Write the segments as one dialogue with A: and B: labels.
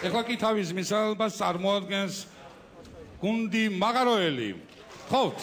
A: ეხლა კი თავის მისალებას წარმოადგენს გუნდი მაღაროელი. ხოვთ.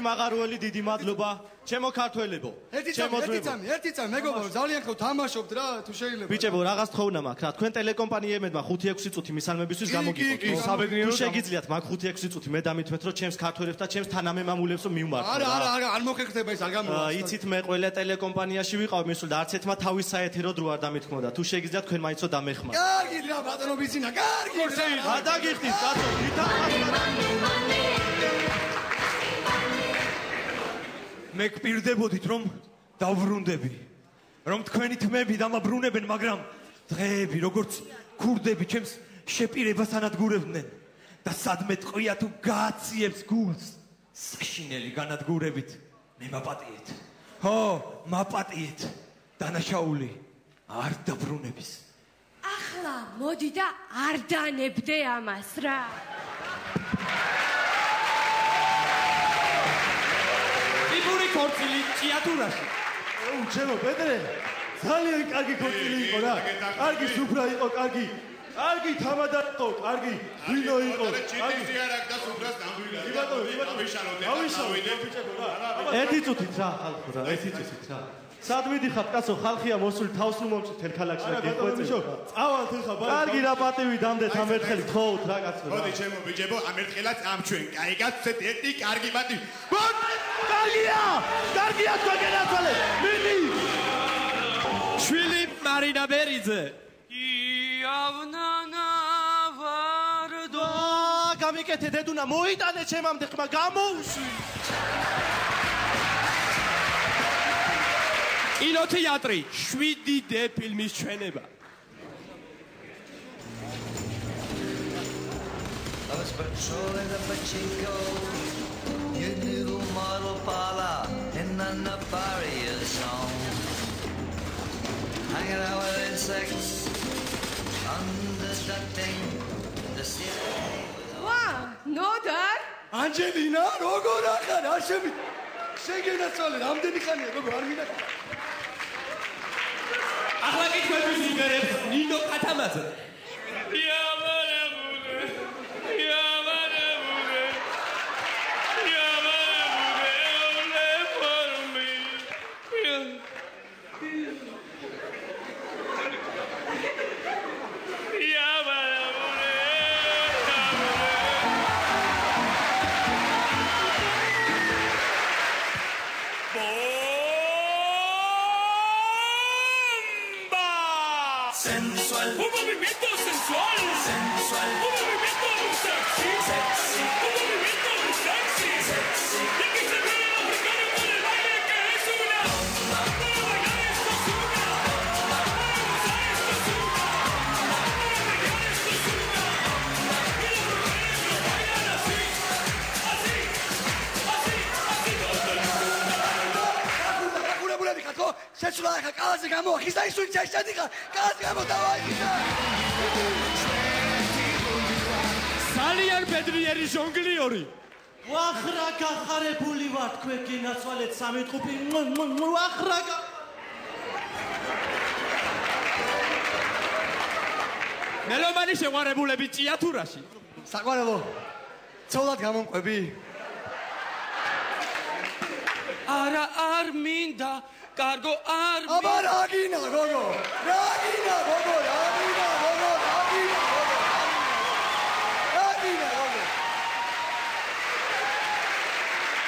B: მაღაროელი დიდი მადლობა ჩემო ქართველებო
C: ერთი წამი მეგობარო ძალიან ხო თამაშობთ რა თუ შეიძლება
B: ბიჭებო რაღაც თხოვნა მაქვს რა თქვენ ტელეკომპანიებმა 5-6 წუთი მისალმებისთვის გამოგიყოთ საბედნიერო შეგიძლიათ მაგ 5-6 წუთი მე დამითმეთ რომ ჩემს ქართველებს და ჩემს თანამემამულებს ვიმართო
C: არა არ მოხერხდება ეს არ გამოვა
B: იცით მე ყველა ტელეკომპანიაში ვიყავ მისულ და არც ერთმა თავის საეთერო დრო არ დამითქმოდა თუ შეგიძლიათ თქვენ მაინცო დამეხმართ
C: კარგი რა ბატონო ბიძინა კარგი
B: რა დაგიხდით კაცო მე გპირდებოდით რომ დავბრუნდები რომ თქვენი თმები დამაბრუნებენ მაგრამ დღეები როგორც ქურდები ჩემს შეპირებას ანადგურებდნენ და სადმე ტყვია თუ გააციებს გულს საშინელი განადგურებით მე მაპატიეთ ხო მაპატიეთ დანაშაული არ დაბრუნების
D: ახლა მოდი და არ დანებდე ამას რა
B: ქორწილი ჭიათურაში. ჩემო პეტრე, ძალიან კარგი ქორწილი იყო რა. კარგი სუფრა იყო, კარგი თამადა იყო, კარგი ვინო იყო.
E: ჩიტი არ აქვს და სუფრას დამგვირდა.
B: ერთი წუთით რა ხალხო რა, ერთი წუთით რა. სად მიდიხართ კაცო, ხალხია მოსული თავს ნუ მომწით თელ ქალაქში და გეყვეწე. წავალთ ხა ბა. კარგი რა პატივი დამდეთ ამ ერთხელ თხოვთ რა კაცო.
E: მოდი ჩემო ბიჭებო, ამ ერთხელაც ამჩვენ. კაი გაცეთ ერთი კარგი პატივი.
B: კარგია თქვენგენაცვალე მიდი
F: შვილი მარინა ბერიძე
B: იავნანავარდო გამიკეთე დედუნა მოიტანე ჩემამდე ხმა გამოუშვი
F: კინოთეატრი 7D ფილმის ჩვენება
G: You do model pala in an barrier song. Hanging out with insects under the thing. The ceiling.
D: Wow, no dar.
C: Angelina, როგორ ახარ? არ შემი. შეგენაცვალე, რამდენი ხანია, გოგო, არ მინდა.
F: ახლა კი თქვენთვის იმერებს ნინო კათამაძე.
G: Sensual.
F: Un movimiento sensual.
G: Sensual.
F: Un movimiento sexy.
G: Sexy.
F: Un movimiento sexy.
G: Sexy.
F: Y aquí se ve el africano con el baile que es una. Para bailar esto es una. Para gozar esto es una. Para bailar esto es una. Y los mujeres lo bailan así. Así. Así. Así todo el mundo.
C: გულები ხარ ხო? შეცვლა ხა კალაზე გამოახის და ისუი ჩაშადი ხა. კალაზე გამოდავაიხიდა.
F: ძალიან ბედნიერი ჟონგლიორი.
B: ვახრა გახარებული ვარ თქვენ გენაცვალეთ სამი ტყუპი. ვახრა
F: მელომანი შეყვარებულები ჭიათურაში.
C: საყვარელო. ცოლად გამომყვები.
F: არა არ მინდა კარგო არ
C: აბა რაგინა გოგო რაგინა გოგო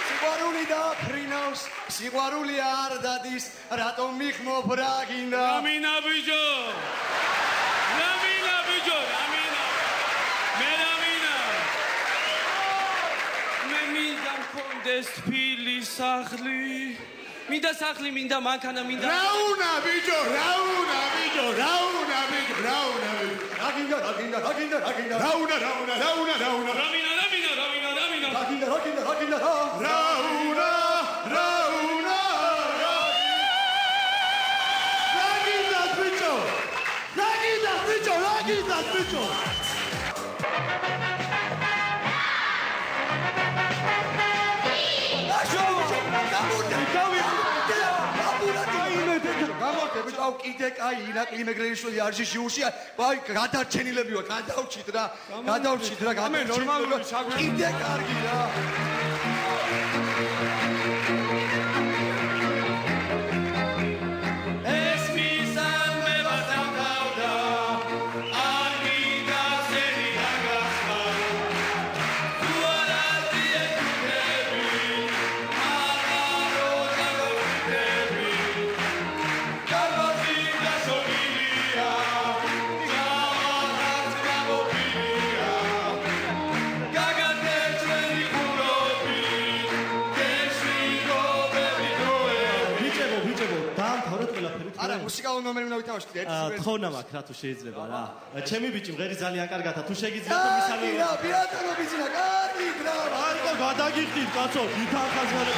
C: სიყვარული და ფრინავს სიყვარული არ დადის რატომ მიხმობ რაგინა
F: რამინა ბიჭო რამინა მე მინდა მქონდეს თბილი სახლი მინდა სახლი მინდა მანქანა მინდა
E: რაუნა ბიჭო რაუნა
B: ბიჭო.
C: გამორდები წავ კიდე კაი ირაკლი მეგრელიშვილი არჟიშიუში ვაი გადარჩენილები ვარ გადავრჩით რა კიდე კარგი რა
F: ეს მისამება დავდა არ მიგახსენი დაგახსნა თუ არ აღიეთები აღარო დაგოხდები კარბაზი გასოლილია გავარაც გამოფილია გაგანდეს ჩვენი ხურობი გეშვიგობები დროები
B: ბიჭებო, დაამთავრეთ ყველაფერი.
C: არა მუსიკალური ნომერი უნდა ვითავაშით ერთი
B: თხოვნა მაქვს რა თუ შეიძლება რა. ჩემი ბიჭი მღერი ძალიან კარგათა თუ შეგიძლიათ თუ მისალი.
C: რა ბიატონო ბიჭინა კარგი რა
B: არკო გადაგიხდით კაცო, ვითარ ხაზგარე.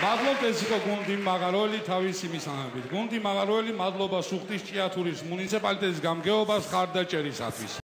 A: მადლობთ ეს იყო გუნდი მაღაროელი თავისი მისამებით. გუნდი მაღაროელი მადლობა სუხტის ჭიათურის მუნიციპალიტეტის გამგეობას ხარდაჭერისათვის.